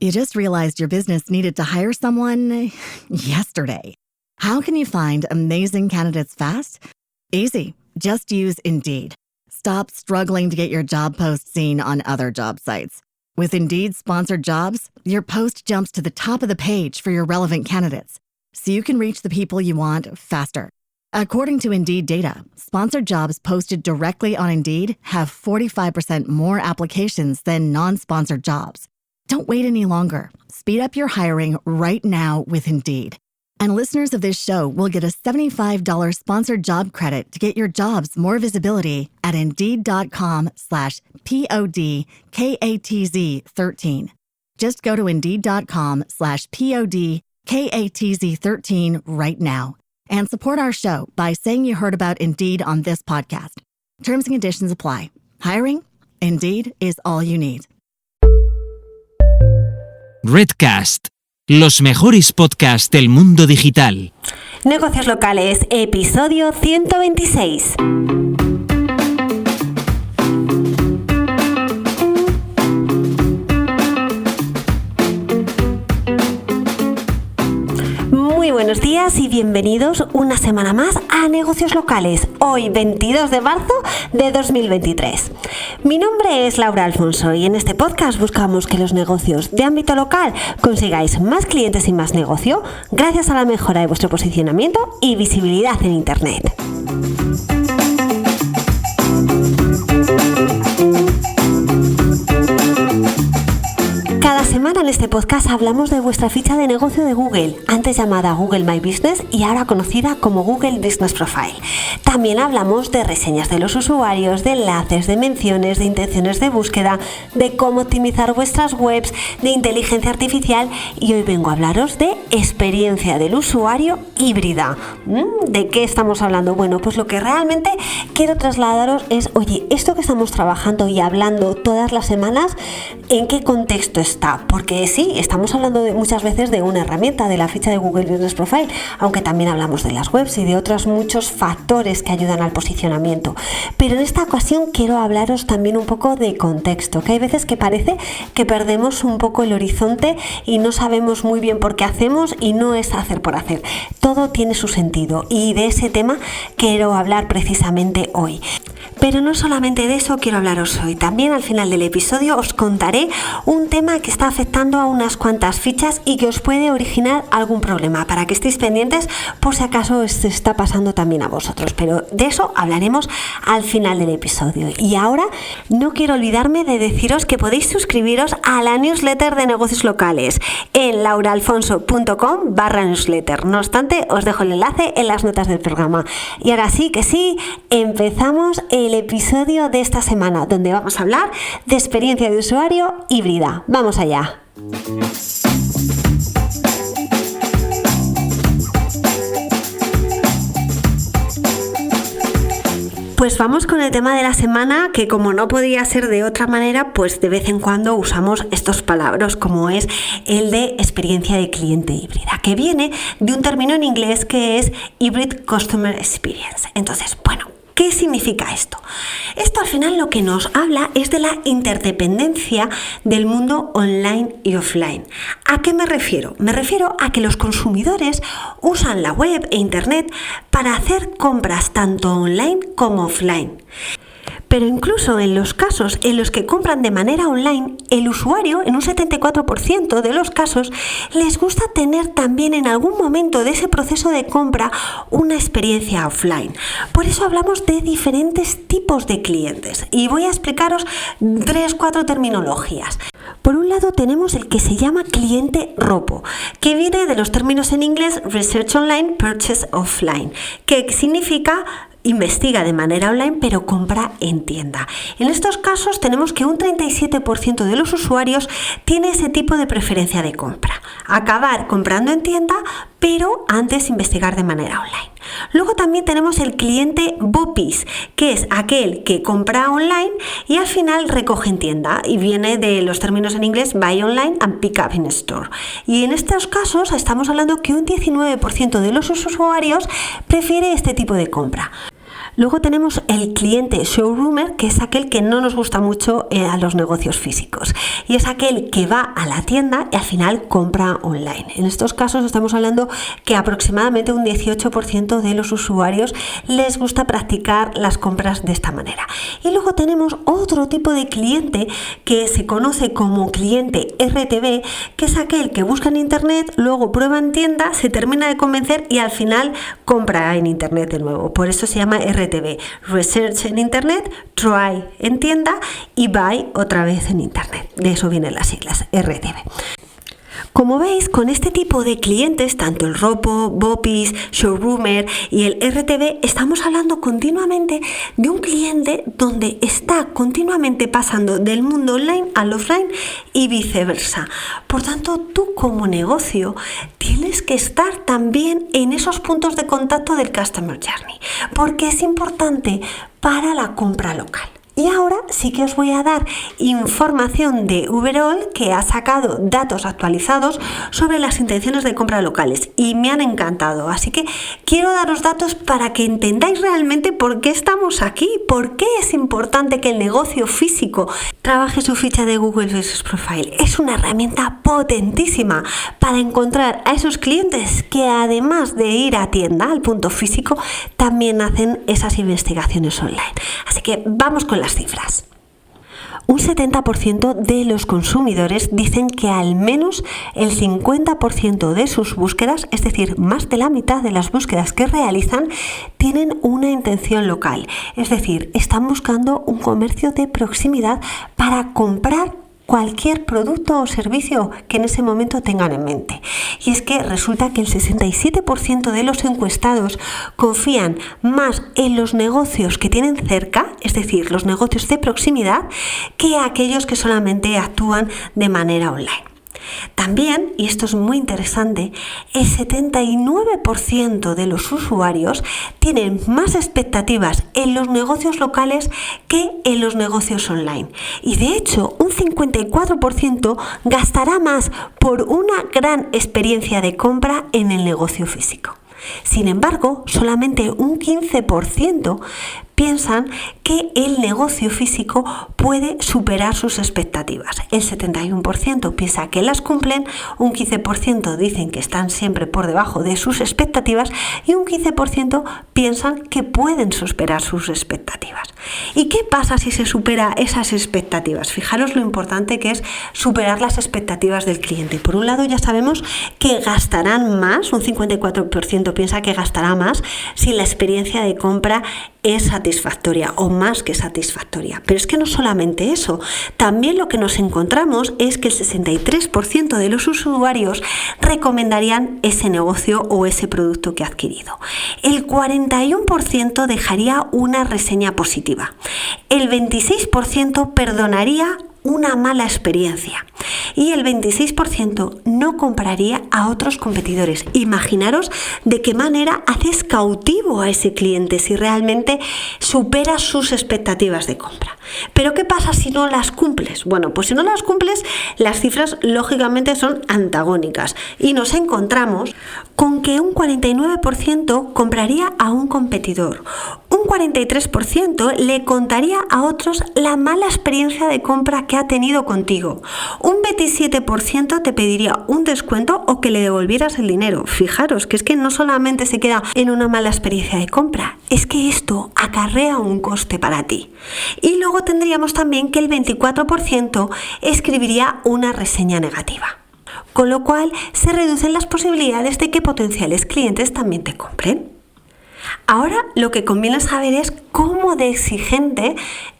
You just realized your business needed to hire someone yesterday. How can you find amazing candidates fast? Easy. Just use Indeed. Stop struggling to get your job post seen on other job sites. With Indeed sponsored jobs, your post jumps to the top of the page for your relevant candidates, so you can reach the people you want faster. According to Indeed data, sponsored jobs posted directly on Indeed have 45% more applications than non-sponsored jobs. Don't wait any longer. Speed up your hiring right now with Indeed. And listeners of this show will get a $75 sponsored job credit to get your jobs more visibility at Indeed.com/PODKATZ13. Just go to Indeed.com/PODKATZ13 right now and support our show by saying you heard about Indeed on this podcast. Terms and conditions apply. Hiring? Indeed is all you need. Redcast, los mejores podcasts del mundo digital. Negocios locales, episodio 126. Muy buenos días y bienvenidos una semana más a Negocios Locales, hoy 22 de marzo de 2023. Mi nombre es Laura Alfonso y en este podcast buscamos que los negocios de ámbito local consigáis más clientes y más negocio gracias a la mejora de vuestro posicionamiento y visibilidad en Internet. Cada semana en este podcast hablamos de vuestra ficha de negocio de Google, antes llamada Google My Business y ahora conocida como Google Business Profile. También hablamos de reseñas de los usuarios, de enlaces, de menciones, de intenciones de búsqueda, de cómo optimizar vuestras webs, de inteligencia artificial y hoy vengo a hablaros de experiencia del usuario híbrida. ¿De qué estamos hablando? Bueno, pues lo que realmente quiero trasladaros es, oye, esto que estamos trabajando y hablando todas las semanas, ¿en qué contexto está? Porque sí, estamos hablando muchas veces de una herramienta, de la ficha de Google Business Profile, aunque también hablamos de las webs y de otros muchos factores que ayudan al posicionamiento. Pero en esta ocasión quiero hablaros también un poco de contexto, que hay veces que parece que perdemos un poco el horizonte y no sabemos muy bien por qué hacemos y no es hacer por hacer. Todo tiene su sentido y de ese tema quiero hablar precisamente hoy. Pero no solamente de eso quiero hablaros hoy, también al final del episodio os contaré un tema que está afectando a unas cuantas fichas y que os puede originar algún problema, para que estéis pendientes por si acaso os está pasando también a vosotros, pero de eso hablaremos al final del episodio. Y ahora no quiero olvidarme de deciros que podéis suscribiros a la newsletter de Negocios Locales en lauraalfonso.com/newsletter. No obstante, os dejo el enlace en las notas del programa. Y ahora sí que sí, empezamos el episodio de esta semana, donde vamos a hablar de experiencia de usuario híbrida. ¡Vamos allá! Pues vamos con el tema de la semana, que como no podía ser de otra manera, pues de vez en cuando usamos estos palabras, como es el de experiencia de cliente híbrida, que viene de un término en inglés que es Hybrid Customer Experience. Entonces, bueno, ¿qué significa esto? Esto al final lo que nos habla es de la interdependencia del mundo online y offline. ¿A qué me refiero? Me refiero a que los consumidores usan la web e internet para hacer compras tanto online como offline. Pero incluso en los casos en los que compran de manera online, el usuario, en un 74% de los casos, les gusta tener también en algún momento de ese proceso de compra una experiencia offline. Por eso hablamos de diferentes tipos de clientes y voy a explicaros 3-4 terminologías. Por un lado tenemos el que se llama cliente ROPO, que viene de los términos en inglés Research Online, Purchase Offline, que significa investiga de manera online pero compra en tienda. En estos casos tenemos que un 37% de los usuarios tiene ese tipo de preferencia de compra. Acabar comprando en tienda pero antes investigar de manera online. Luego también tenemos el cliente BOPIS, que es aquel que compra online y al final recoge en tienda y viene de los términos en inglés Buy Online and Pick Up in Store. Y en estos casos estamos hablando que un 19% de los usuarios prefiere este tipo de compra. Luego tenemos el cliente showroomer, que es aquel que no nos gusta mucho a los negocios físicos, y es aquel que va a la tienda y al final compra online. En estos casos estamos hablando que aproximadamente un 18% de los usuarios les gusta practicar las compras de esta manera. Y luego tenemos otro tipo de cliente que se conoce como cliente RTV, que es aquel que busca en internet, luego prueba en tienda, se termina de convencer y al final compra en internet de nuevo. Por eso se llama RTV, Research en internet, Try en tienda y Buy otra vez en internet. De eso vienen las siglas, RTV. Como veis, con este tipo de clientes, tanto el Ropo, Bopis, Showroomer y el RTV, estamos hablando continuamente de un cliente donde está continuamente pasando del mundo online al offline y viceversa. Por tanto, tú como negocio tienes que estar también en esos puntos de contacto del Customer Journey, porque es importante para la compra local. Y ahora sí que os voy a dar información de Overall, que ha sacado datos actualizados sobre las intenciones de compra locales y me han encantado. Así que quiero daros datos para que entendáis realmente por qué estamos aquí, por qué es importante que el negocio físico trabaje su ficha de Google Business Profile. Es una herramienta potentísima para encontrar a esos clientes que, además de ir a tienda, al punto físico, también hacen esas investigaciones online. Así que vamos con las cifras. Un 70% de los consumidores dicen que al menos el 50% de sus búsquedas, es decir, más de la mitad de las búsquedas que realizan, tienen una intención local. Es decir, están buscando un comercio de proximidad para comprar cualquier producto o servicio que en ese momento tengan en mente. Y es que resulta que el 67% de los encuestados confían más en los negocios que tienen cerca, es decir, los negocios de proximidad, que aquellos que solamente actúan de manera online. También, y esto es muy interesante, el 79% de los usuarios tienen más expectativas en los negocios locales que en los negocios online. Y de hecho, un 54% gastará más por una gran experiencia de compra en el negocio físico. Sin embargo, solamente un 15% piensan que el negocio físico puede superar sus expectativas. El 71% piensa que las cumplen, un 15% dicen que están siempre por debajo de sus expectativas y un 15% piensan que pueden superar sus expectativas. ¿Y qué pasa si se supera esas expectativas? Fijaros lo importante que es superar las expectativas del cliente. Por un lado, ya sabemos que gastarán más, un 54% piensa que gastará más si la experiencia de compra es satisfactoria o más que satisfactoria. Pero es que no solamente eso, también lo que nos encontramos es que el 63% de los usuarios recomendarían ese negocio o ese producto que ha adquirido. El 41% dejaría una reseña positiva. El 26% perdonaría una mala experiencia y el 26% no compraría a otros competidores. Imaginaros de qué manera haces cautivo a ese cliente si realmente supera sus expectativas de compra. Pero ¿qué pasa si no las cumples? Bueno, pues si no las cumples, las cifras lógicamente son antagónicas y nos encontramos con que un 49% compraría a un competidor, un 43% le contaría a otros la mala experiencia de compra que ha tenido contigo, un 27% te pediría un descuento o que le devolvieras el dinero. Fijaros que es que no solamente se queda en una mala experiencia de compra, es que esto acarrea un coste para ti. Y luego tendríamos también que el 24% escribiría una reseña negativa. Con lo cual se reducen las posibilidades de que potenciales clientes también te compren. Ahora lo que conviene saber es cómo de exigente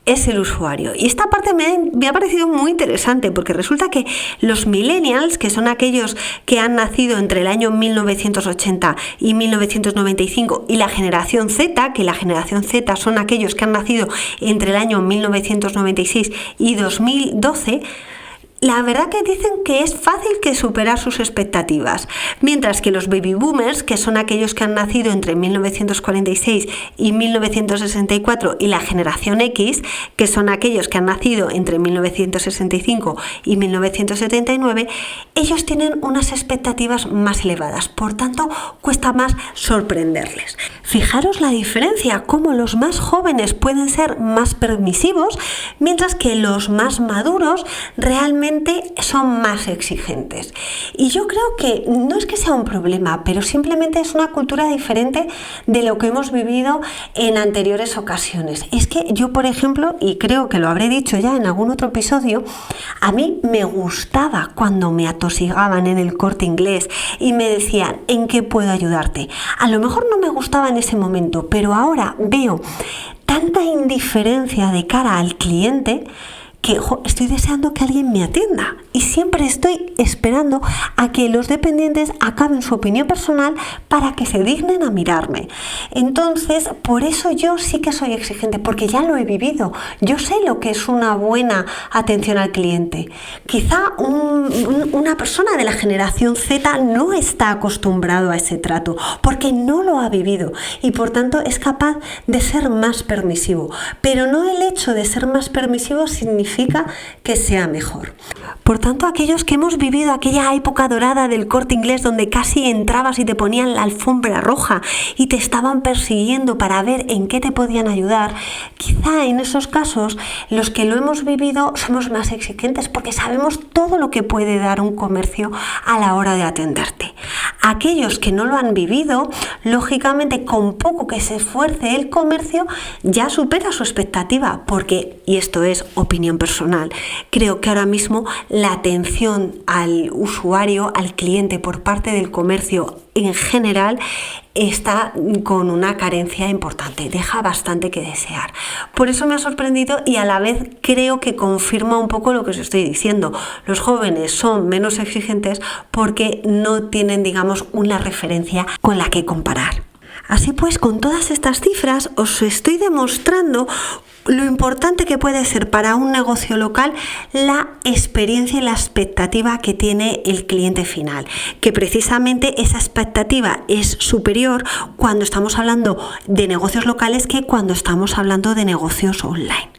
es el usuario. Y esta parte me ha parecido muy interesante porque resulta que los millennials, que son aquellos que han nacido entre el año 1980 y 1995, y la generación Z, que la generación Z son aquellos que han nacido entre el año 1996 y 2012, la verdad que dicen que es fácil que superar sus expectativas, mientras que los baby boomers, que son aquellos que han nacido entre 1946 y 1964, y la generación X, que son aquellos que han nacido entre 1965 y 1979, ellos tienen unas expectativas más elevadas, por tanto cuesta más sorprenderles. Fijaros la diferencia, cómo los más jóvenes pueden ser más permisivos, mientras que los más maduros realmente son más exigentes. Y yo creo que no es que sea un problema, pero simplemente es una cultura diferente de lo que hemos vivido en anteriores ocasiones. Es que yo, por ejemplo, y creo que lo habré dicho ya en algún otro episodio, a mí me gustaba cuando me atosigaban en el Corte Inglés y me decían: ¿en qué puedo ayudarte? A lo mejor no me gustaba en ese momento, pero ahora veo tanta indiferencia de cara al cliente que estoy deseando que alguien me atienda, y siempre estoy esperando a que los dependientes acaben su opinión personal para que se dignen a mirarme. Entonces, por eso yo sí que soy exigente, porque ya lo he vivido. Yo sé lo que es una buena atención al cliente. Quizá una persona de la generación Z no está acostumbrado a ese trato, porque no lo ha vivido, y por tanto es capaz de ser más permisivo. Pero no el hecho de ser más permisivo significa que sea mejor. Por tanto, aquellos que hemos vivido aquella época dorada del Corte Inglés, donde casi entrabas y te ponían la alfombra roja y te estaban persiguiendo para ver en qué te podían ayudar, quizá en esos casos los que lo hemos vivido somos más exigentes, porque sabemos todo lo que puede dar un comercio a la hora de atenderte. Aquellos que no lo han vivido, lógicamente, con poco que se esfuerce el comercio, ya supera su expectativa, porque, y esto es opinión personal, creo que ahora mismo la atención al usuario, al cliente por parte del comercio en general está con una carencia importante, deja bastante que desear. Por eso me ha sorprendido, y a la vez creo que confirma un poco lo que os estoy diciendo. Los jóvenes son menos exigentes porque no tienen, digamos, una referencia con la que comparar. Así pues, con todas estas cifras os estoy demostrando lo importante que puede ser para un negocio local la experiencia y la expectativa que tiene el cliente final, que precisamente esa expectativa es superior cuando estamos hablando de negocios locales que cuando estamos hablando de negocios online.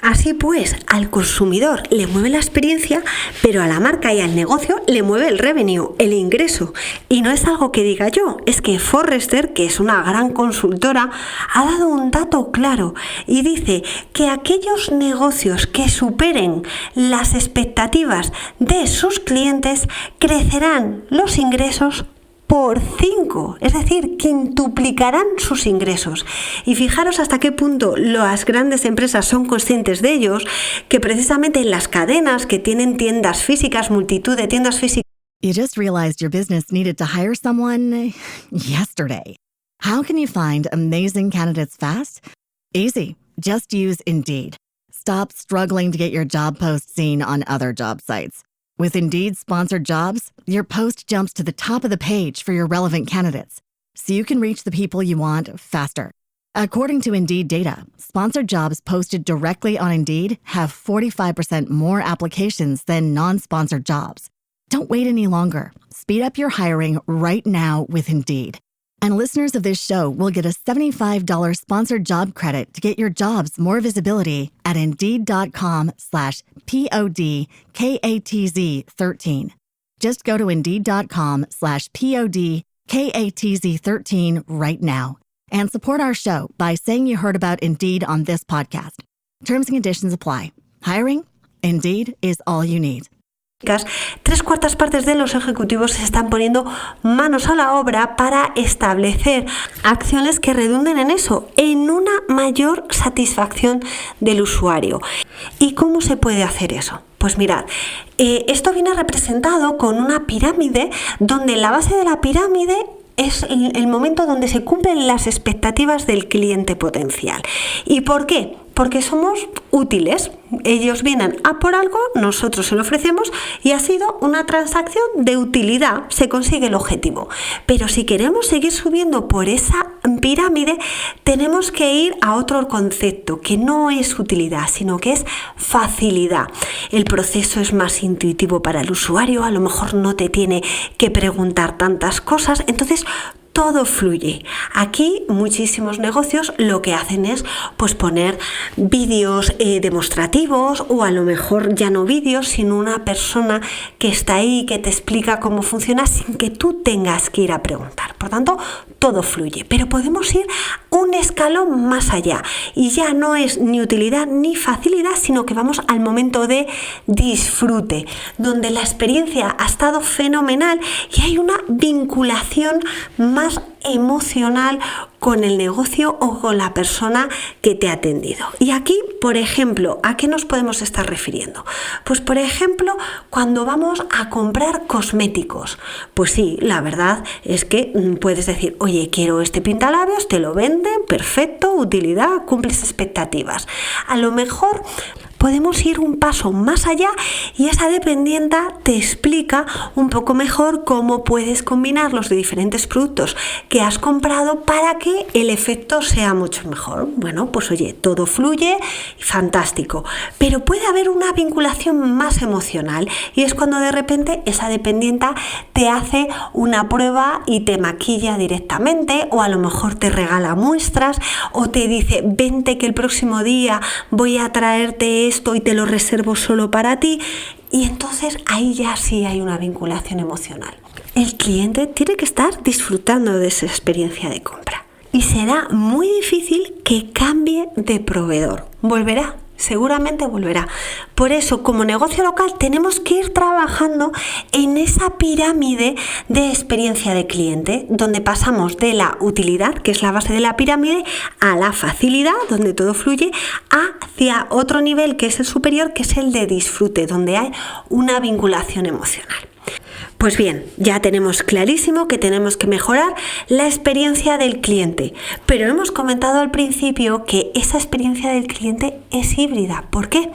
Así pues, al consumidor le mueve la experiencia, pero a la marca y al negocio le mueve el revenue, el ingreso. Y no es algo que diga yo, es que Forrester, que es una gran consultora, ha dado un dato claro y dice que aquellos negocios que superen las expectativas de sus clientes crecerán los ingresos por 5, es decir, quintuplicarán sus ingresos. Y fijaros hasta qué punto las grandes empresas son conscientes de ellos, que precisamente en las cadenas que tienen tiendas físicas, multitud de tiendas físicas. You just realized your business needed to hire someone yesterday. How can you find amazing candidates fast? Easy. Just use Indeed. Stop struggling to get your job post seen on other job sites. With Indeed sponsored jobs, your post jumps to the top of the page for your relevant candidates, so you can reach the people you want faster. According to Indeed data, sponsored jobs posted directly on Indeed have 45% more applications than non-sponsored jobs. Don't wait any longer. Speed up your hiring right now with Indeed. And listeners of this show will get a $75 sponsored job credit to get your jobs more visibility at Indeed.com/PODKATZ13. Just go to Indeed.com/PODKATZ13 right now and support our show by saying you heard about Indeed on this podcast. Terms and conditions apply. Hiring? Indeed is all you need. 3/4 partes de los ejecutivos se están poniendo manos a la obra para establecer acciones que redunden en eso, en una mayor satisfacción del usuario. ¿Y cómo se puede hacer eso? Pues mirad, esto viene representado con una pirámide, donde en la base de la pirámide es el momento donde se cumplen las expectativas del cliente potencial. ¿Y por qué? Porque somos útiles. Ellos vienen a por algo, nosotros se lo ofrecemos y ha sido una transacción de utilidad, se consigue el objetivo. Pero si queremos seguir subiendo por esa pirámide, tenemos que ir a otro concepto que no es utilidad, sino que es facilidad. El proceso es más intuitivo para el usuario, a lo mejor no te tiene que preguntar tantas cosas, entonces todo fluye. Aquí muchísimos negocios lo que hacen es pues poner vídeos demostrativos, o a lo mejor ya no vídeos, sino una persona que está ahí que te explica cómo funciona sin que tú tengas que ir a preguntar. Por tanto, todo fluye, pero podemos ir un escalón más allá y ya no es ni utilidad ni facilidad, sino que vamos al momento de disfrute, donde la experiencia ha estado fenomenal y hay una vinculación más emocional con el negocio o con la persona que te ha atendido. Y aquí, por ejemplo, ¿a qué nos podemos estar refiriendo? Pues por ejemplo, cuando vamos a comprar cosméticos, pues sí, la verdad es que puedes decir, oye, quiero este pintalabios, te lo venden, perfecto, utilidad, cumples expectativas. A lo mejor podemos ir un paso más allá y esa dependienta te explica un poco mejor cómo puedes combinar los diferentes productos que has comprado para que el efecto sea mucho mejor. Bueno, pues oye, todo fluye, fantástico, pero puede haber una vinculación más emocional y es cuando de repente esa dependienta te hace una prueba y te maquilla directamente, o a lo mejor te regala muestras o te dice, vente que el próximo día voy a traerte esto y te lo reservo solo para ti, y entonces ahí ya sí hay una vinculación emocional. El cliente tiene que estar disfrutando de esa experiencia de compra y será muy difícil que cambie de proveedor. Volverá. Seguramente volverá. Por eso, como negocio local, tenemos que ir trabajando en esa pirámide de experiencia de cliente, donde pasamos de la utilidad, que es la base de la pirámide, a la facilidad, donde todo fluye, hacia otro nivel que es el superior, que es el de disfrute, donde hay una vinculación emocional. Pues bien, ya tenemos clarísimo que tenemos que mejorar la experiencia del cliente, pero hemos comentado al principio que esa experiencia del cliente es híbrida. ¿Por qué?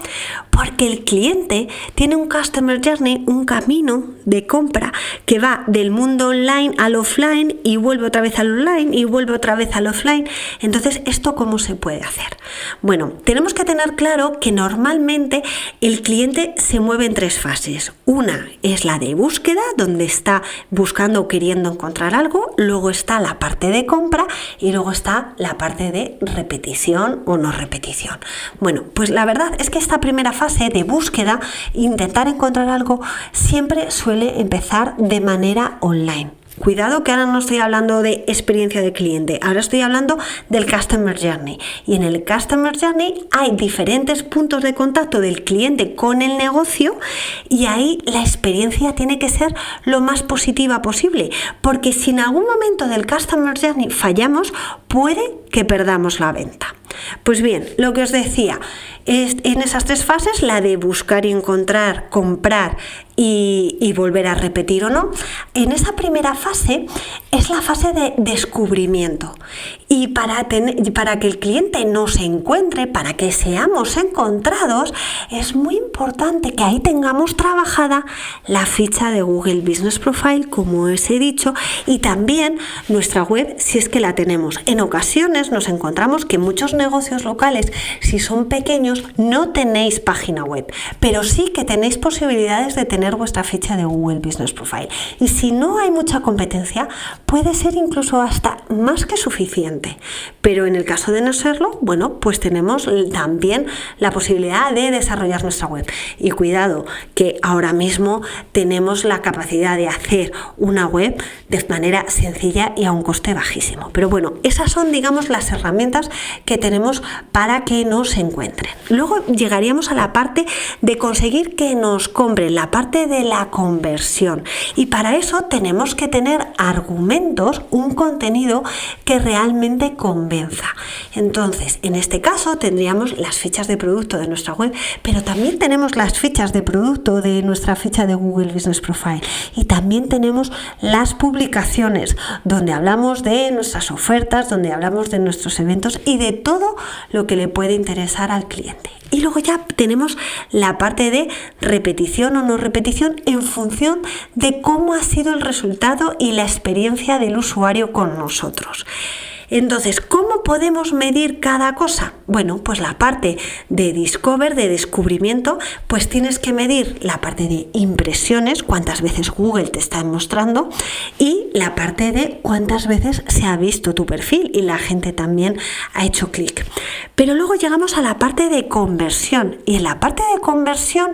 Porque el cliente tiene un customer journey, un camino de compra que va del mundo online al offline y vuelve otra vez al online y vuelve otra vez al offline. Entonces, ¿esto cómo se puede hacer? Bueno, tenemos que tener claro que normalmente el cliente se mueve en 3 fases. Una es la de búsqueda, donde está buscando o queriendo encontrar algo, luego está la parte de compra y luego está la parte de repetición o no repetición. Bueno, pues la verdad es que esta primera fase de búsqueda, intentar encontrar algo, siempre suele empezar de manera online. Cuidado que ahora no estoy hablando de experiencia de cliente, ahora estoy hablando del Customer Journey. Y en el Customer Journey hay diferentes puntos de contacto del cliente con el negocio y ahí la experiencia tiene que ser lo más positiva posible, porque si en algún momento del Customer Journey fallamos, puede que perdamos la venta. Pues bien, lo que os decía, en esas 3 fases, la de buscar y encontrar, comprar y volver a repetir o no, en esa primera fase es la fase de descubrimiento. Y para que el cliente nos encuentre, para que seamos encontrados, es muy importante que ahí tengamos trabajada la ficha de Google Business Profile, como os he dicho, y también nuestra web, si es que la tenemos. En ocasiones nos encontramos que muchos negocios locales, si son pequeños, no tenéis página web, pero sí que tenéis posibilidades de tener vuestra ficha de Google Business Profile. Y si no hay mucha competencia, puede ser incluso hasta más que suficiente. Pero en el caso de no serlo, bueno, pues tenemos también la posibilidad de desarrollar nuestra web. Y cuidado, que ahora mismo tenemos la capacidad de hacer una web de manera sencilla y a un coste bajísimo. Pero bueno, esas son, digamos, las herramientas que tenemos para que nos encuentren. Luego llegaríamos a la parte de conseguir que nos compren, la parte parte de la conversión. Y para eso tenemos que tener argumentos, un contenido que realmente convenza. Entonces, en este caso tendríamos las fichas de producto de nuestra web, pero también tenemos las fichas de producto de nuestra ficha de Google Business Profile. Y también tenemos las publicaciones, donde hablamos de nuestras ofertas, donde hablamos de nuestros eventos y de todo lo que le puede interesar al cliente. Y luego ya tenemos la parte de repetición o no repetición en función de cómo ha sido el resultado y la experiencia del usuario con nosotros. Entonces, ¿cómo podemos medir cada cosa? Bueno, pues la parte de discover, de descubrimiento, pues tienes que medir la parte de impresiones, cuántas veces Google te está mostrando, y la parte de cuántas veces se ha visto tu perfil y la gente también ha hecho clic. Pero luego llegamos a la parte de conversión, y en la parte de conversión,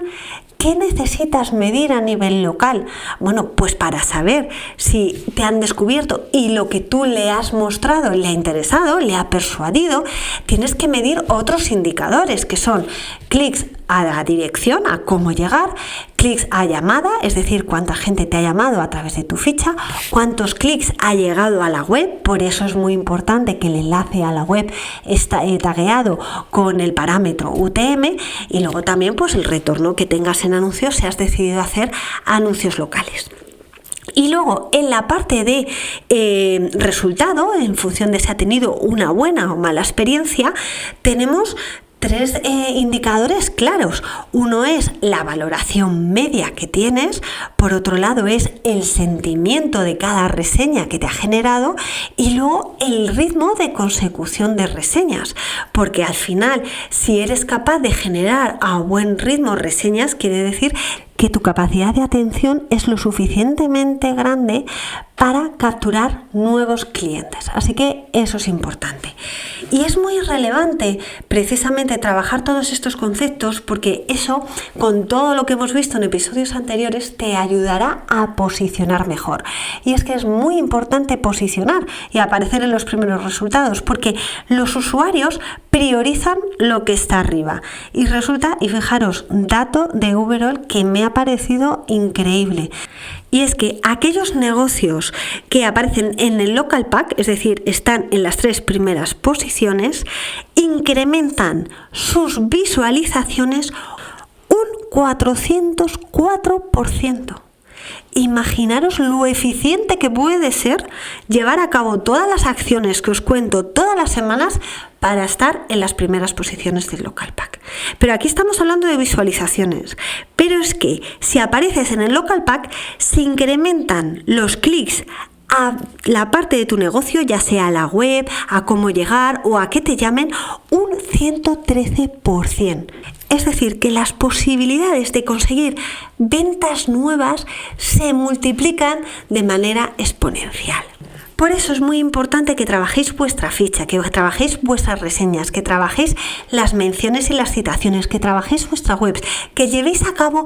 ¿qué necesitas medir a nivel local? Bueno, pues para saber si te han descubierto y lo que tú le has mostrado le ha interesado, le ha persuadido, tienes que medir otros indicadores que son clics a la dirección, a cómo llegar, clics a llamada, es decir, cuánta gente te ha llamado a través de tu ficha, cuántos clics ha llegado a la web, por eso es muy importante que el enlace a la web está tagueado con el parámetro UTM, y luego también pues el retorno que tengas en anuncios si has decidido hacer anuncios locales. Y luego en la parte de resultado, en función de si ha tenido una buena o mala experiencia, tenemos tres indicadores claros. Uno es la valoración media que tienes, por otro lado es el sentimiento de cada reseña que te ha generado, y luego el ritmo de consecución de reseñas, porque al final si eres capaz de generar a buen ritmo reseñas, quiere decir que tu capacidad de atención es lo suficientemente grande para capturar nuevos clientes. Así que eso es importante. Y es muy relevante precisamente trabajar todos estos conceptos, porque eso, con todo lo que hemos visto en episodios anteriores, te ayudará a posicionar mejor. Y es que es muy importante posicionar y aparecer en los primeros resultados, porque los usuarios priorizan lo que está arriba. Y resulta, y fijaros, dato de Overall que me ha parecido increíble. Y es que aquellos negocios que aparecen en el local pack, es decir, están en las 3 primeras posiciones, incrementan sus visualizaciones un 404%. Imaginaros lo eficiente que puede ser llevar a cabo todas las acciones que os cuento todas las semanas para estar en las primeras posiciones del local pack. Pero aquí estamos hablando de visualizaciones. Pero es que si apareces en el local pack, se incrementan los clics a la parte de tu negocio, ya sea a la web, a cómo llegar o a que te llamen, un 113%. Es decir, que las posibilidades de conseguir ventas nuevas se multiplican de manera exponencial. Por eso es muy importante que trabajéis vuestra ficha, que trabajéis vuestras reseñas, que trabajéis las menciones y las citaciones, que trabajéis vuestra web, que llevéis a cabo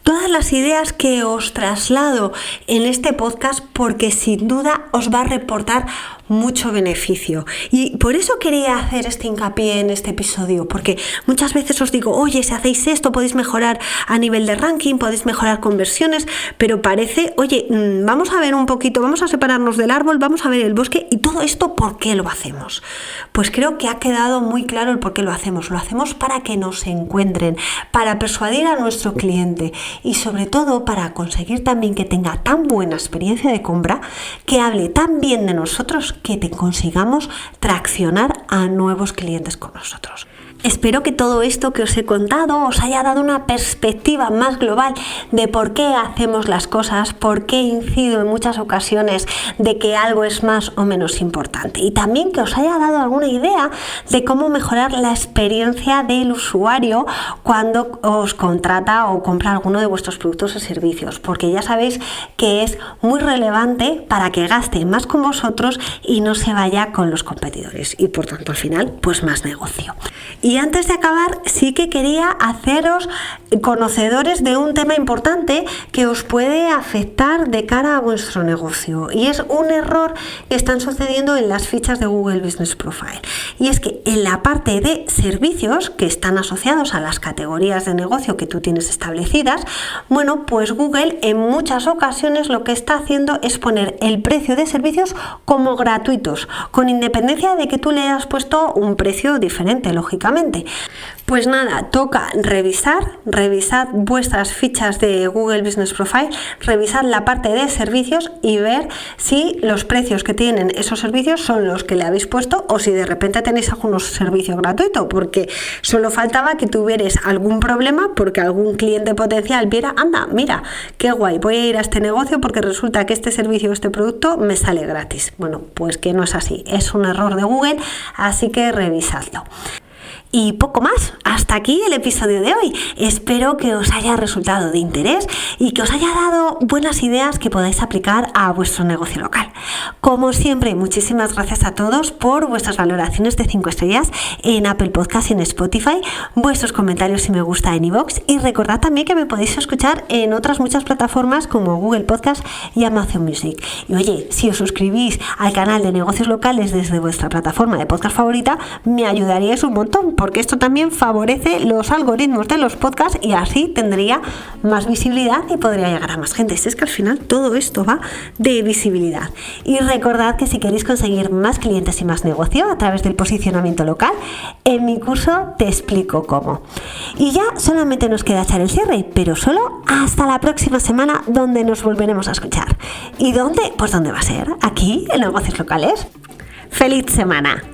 todas las ideas que os traslado en este podcast, porque sin duda os va a reportar mucho beneficio. Y por eso quería hacer este hincapié en este episodio, porque muchas veces os digo, oye, si hacéis esto podéis mejorar a nivel de ranking, podéis mejorar conversiones, pero parece, oye, vamos a ver un poquito, vamos a separarnos del árbol, vamos a ver el bosque, y todo esto, ¿por qué lo hacemos? Pues creo que ha quedado muy claro el por qué lo hacemos. Lo hacemos para que nos encuentren, para persuadir a nuestro cliente y sobre todo para conseguir también que tenga tan buena experiencia de compra, que hable tan bien de nosotros, que te consigamos traccionar a nuevos clientes con nosotros. Espero que todo esto que os he contado os haya dado una perspectiva más global de por qué hacemos las cosas, por qué incido en muchas ocasiones de que algo es más o menos importante, y también que os haya dado alguna idea de cómo mejorar la experiencia del usuario cuando os contrata o compra alguno de vuestros productos o servicios, porque ya sabéis que es muy relevante para que gaste más con vosotros y no se vaya con los competidores, y por tanto al final pues más negocio. Y Y antes de acabar, sí que quería haceros conocedores de un tema importante que os puede afectar de cara a vuestro negocio, y es un error que están sucediendo en las fichas de Google Business Profile. Y es que en la parte de servicios que están asociados a las categorías de negocio que tú tienes establecidas, bueno, pues Google en muchas ocasiones lo que está haciendo es poner el precio de servicios como gratuitos, con independencia de que tú le hayas puesto un precio diferente, lógicamente. Pues nada, toca revisad vuestras fichas de Google Business Profile, revisad la parte de servicios y ver si los precios que tienen esos servicios son los que le habéis puesto o si de repente tenéis algunos servicios gratuitos, porque solo faltaba que tuvierais algún problema porque algún cliente potencial viera, anda, mira, qué guay, voy a ir a este negocio porque resulta que este servicio o este producto me sale gratis. Bueno, pues que no es así, es un error de Google, así que revisadlo. Y poco más, hasta aquí el episodio de hoy. Espero que os haya resultado de interés y que os haya dado buenas ideas que podáis aplicar a vuestro negocio local. Como siempre, muchísimas gracias a todos por vuestras valoraciones de 5 estrellas en Apple Podcast y en Spotify, vuestros comentarios y me gusta en iVoox, y recordad también que me podéis escuchar en otras muchas plataformas como Google Podcast y Amazon Music. Y oye, si os suscribís al canal de negocios locales desde vuestra plataforma de podcast favorita, me ayudaríais un montón, porque esto también favorece los algoritmos de los podcasts y así tendría más visibilidad y podría llegar a más gente. Es que al final todo esto va de visibilidad. Y recordad que si queréis conseguir más clientes y más negocio a través del posicionamiento local, en mi curso te explico cómo. Y ya solamente nos queda echar el cierre, pero solo hasta la próxima semana, donde nos volveremos a escuchar. ¿Y dónde? Pues ¿dónde va a ser? Aquí, en Negocios Locales. ¡Feliz semana!